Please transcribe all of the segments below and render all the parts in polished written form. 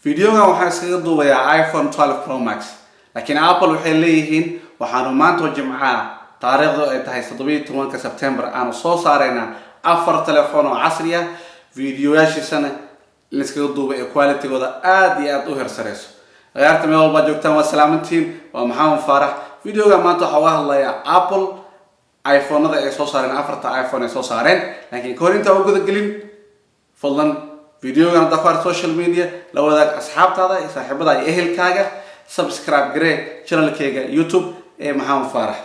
فيديوغا waxaa iskaga duubayaa iPhone 12 Pro Max laakiin Apple waxay leeyihiin waxaanu maanta Jimcaha taariikhdu ay tahay 17 September aanu soo saarayna afar telefoon oo casri ah fiidiyoyaashiisana la iskaga duubay quality-gooda aad iyo aad u heersareeyso ciyaarta meel walba joogtaan waa salaamantiin waa Maxamed Faarax fiidiyooga maanta waxa uu hadlayaa Apple iPhone-ada ay soo saareen afarta iPhone ay soo saareen laakiin korinta ugu gudagelin fadlan فيديوغان دافار سوشيال ميديا لو ذاك أصحاب هذا صاحب هذا أهل كاجا سبسكرايب جري channel كاجا يوتيوب محمد فارح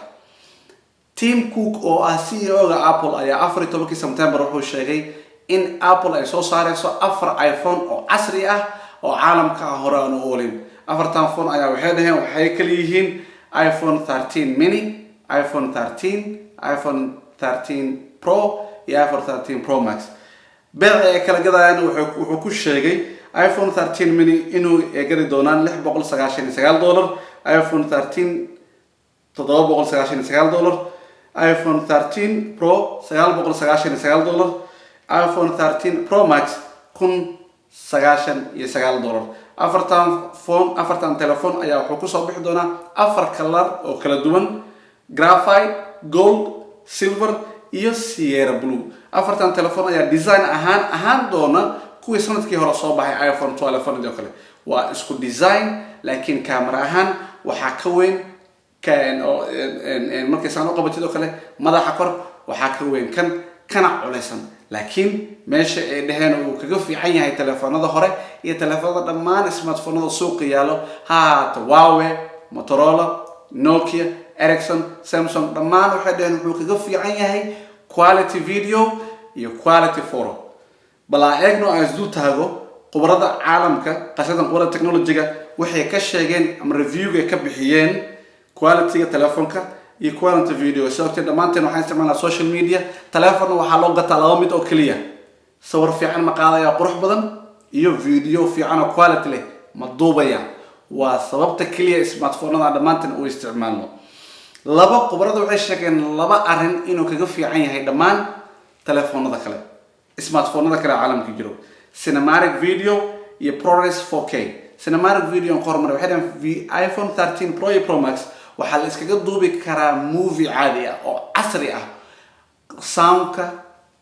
تيم كوك أو سي او أبل أي أفر توبكي سبتمبر روحوا الشيء إن أبل أي سو صار سو أفر آيفون أو عصري أو عالم كهران أولين أفر تلفون أي وحدهم وحيكليهن آيفون 13 ميني آيفون 13 آيفون 13 برو يا آيفون 13 برو ماكس بيع كلا جدا وحكوا الشيء آيفون 13 mini إنه يقدر دونان $699 آيفون 13 $799 آيفون 13 برو $699 آيفون 13 برو ماكس كن $699 أفرتان تلفون أيها حكوا صباح دونا أفر كلر أو كلا دوان جرافايت جولد سيلفر iyo Sierra Blue afartan telefoon ayaa design ahaan doona kuwii sanadkii hore soo baxay iPhone 12 oo kale waa isku design laakiin camera ahaan waxa ka weyn markay saan u qabatid oo kale madaxa kor waxa ka weyn kana culeysan laakiin meesha ay dhaheen uu kaga fiican yahay telefoonada hore iyo telefoonada dhammaan smartphone-ada suuqa yaalo Huawei Motorola Nokia Ericsson Samsung dhammaan waxay dhaheen wuxuu kaga fiican yahay quality video iyo quality photo bala eegno asdu taago qubarada caalamka qashadan qubarada technology-ga waxay ka sheegeen ama review-ga ka bixiyeen quality-ga telefoonka iyo quality video sababtoo dhamaanteen waxaan isticmaalnaa social media telefoon waxa loo gataa laba mid oo kaliya sawir fiican ma qaadaya qurux badan iyo video fiican oo quality leh ma duubaya waa sababta kaliya smartphone-ada dhamaanteen u isticmaalno laba qubarada waxay sheegeen laba arin inuu kaga fiican yahay dhamaan telefoonada kale smartphone-ada kale caalamka jiro cinematic video iyo ProRes 4K cinematic video on qormar waxay dhahan iPhone 13 Pro iyo Pro Max waxa la iskaga duubi karaa movie caadi ah oo casri ah soundka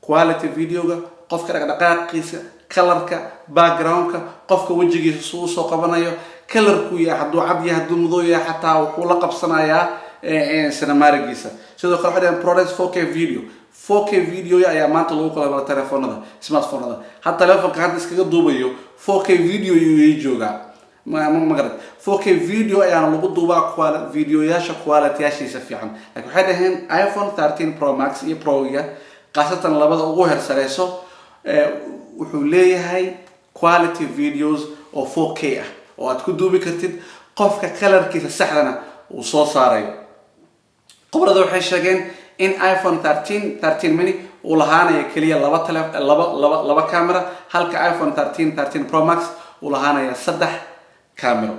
quality video-ga qofka dhaqdhaqaaqiisa colorka background-ka qofka wajigiisa soo qabanayo color-ku yahay haduu cad yahay haduu madow yahay xataa wuxuu la qabsanayaa cinematic-giisa sidoo kale waxay ProRes 4K video ayaa maanta lagu kala telefoonada smartphone-ada hadda telefoonka hadda iskaga duubayo 4K video ayuu joogaa magarad 4K video ayaa lagu duubaa videoyaasha quality-yaashiisa fiican laakiin waxay dhaheen iPhone 13 Pro Max iyo Pro-ga qaasatan labada ugu heersareeyso wuxuu leeyahay quality videos oo 4K ah oo aad ku duubi kartid qofka color-kiisa saxdana uu soo saarayo qobrada waxay sheegeen in iPhone 13 mini uu lahaanayo kaliya laba camera halka iPhone 13 Pro Max uu lahaanayo saddex camera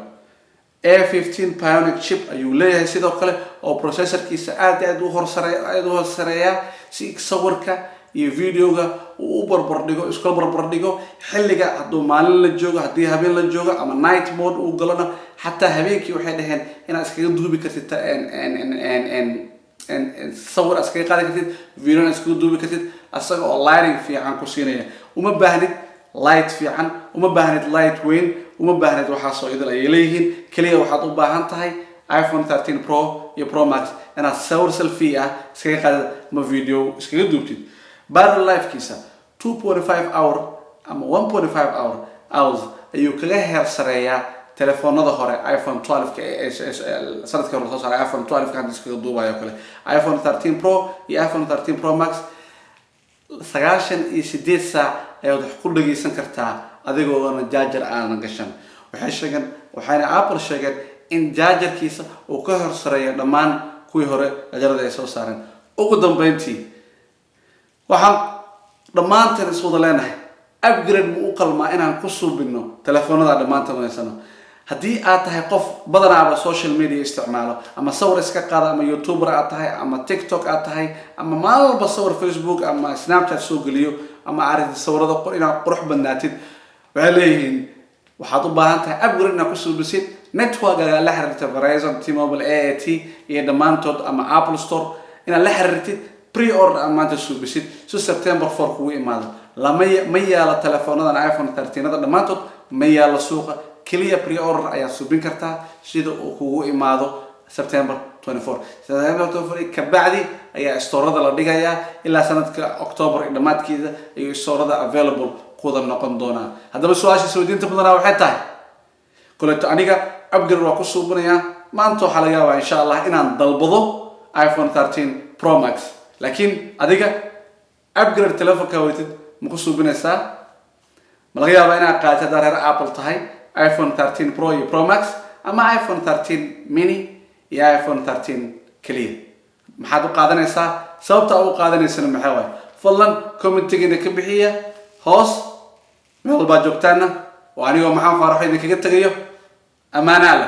A15 Bionic chip ayuu leeyahay sidoo kale oo processor-kiisa aad u horsareeya si sawirka iyo video-ga uu isku barbardhigo xilliga haduu maalin la joogo hadii habeen la joogo ama night mode uu galana xataa habeenkii waxay dhaheen inaad iskaga duubi kartid sawir iskaga qaadi kartid video iskaga duubi kartid asaga oo lighting fiican ku siinaya uma baahnid light fiican uma baahnid light weyn uma baahnid waxa soo idil ay leeyihiin kaliya waxaad u baahan tahay iPhone 13 Pro iyo Pro Max inaad sawir selfie ah iskaga qaadid ma video iskaga duubtid battery life-kiisa 2.5 hour ama 1.5 hours ayuu kaga heersareeyaa telefoonada hore iPhone 12 sanadkii hore soo saaray iPhone 12 kan iskaga duubayo kale iPhone 13 Pro iyo iPhone 13 Pro Max 98 saac ayaad ku dhageysan kartaa adigoo aan charger aan gashan waxayna Apple sheegeen in charger-kiisa uu ka heersareeyo dhamaan kuwii hore ajarada ay soo saareen ugu dambeyntii waxaan dhamaanteen isku leenahay upgrade mu qalmaa inaan ku suubino telefoonada dhamaanteen wanaysano haddii aad tahay qof badanaaba social media isticmaalo ama sawir iska qaada ama YouTuber aad tahay ama TikTok aad tahay ama maalba sawir Facebook ama Snapchat soo geliyo ama arid sawirada inaad qurux badnaatid waxay leeyihiin waxaad u baahan tahay upgrade inaad ku suubisid network-gaaga la xiriirta Verizon, T-Mobile, AT iyo dhammaantood ama Apple Store inaad la xiriirtid pre-order aad maanta suubisid si September 4 kugu imaado. ma yaalo teleefoonadan iPhone 13 dhammaantood ma yaalo suuqa, kaliya pre-order ayaad suubin kartaa sida uu kugu imaado September 24. September 24 ka bacdi ayaa storada la dhigayaa ilaa sanadka October dhamaadkiisa ayuu storada available kuda noqon doonaa. haddaba su'aasha soo diinta badanaa waxay tahay kuleeto aniga upgrade waa ku suubinayaa maanta waxa laga yaabaa insha Allah inaan dalbado iPhone 13 Pro Max, laakiin adiga upgrade telefoonka waytid ma ku suubinaysaa? ma laga yaabaa inaad qaatid reer Apple tahay iPhone 13 Pro iyo Pro Max ama iPhone 13 mini iyo iPhone 13 kaliya? maxaad u qaadanaysaa? sababta u qaadanaysana maxay waay? fadlan commentiga ka bixiya hoos meel walba joogtaana, oo anigoo maxaan faaraxo idinkaga tagayo amaana leh.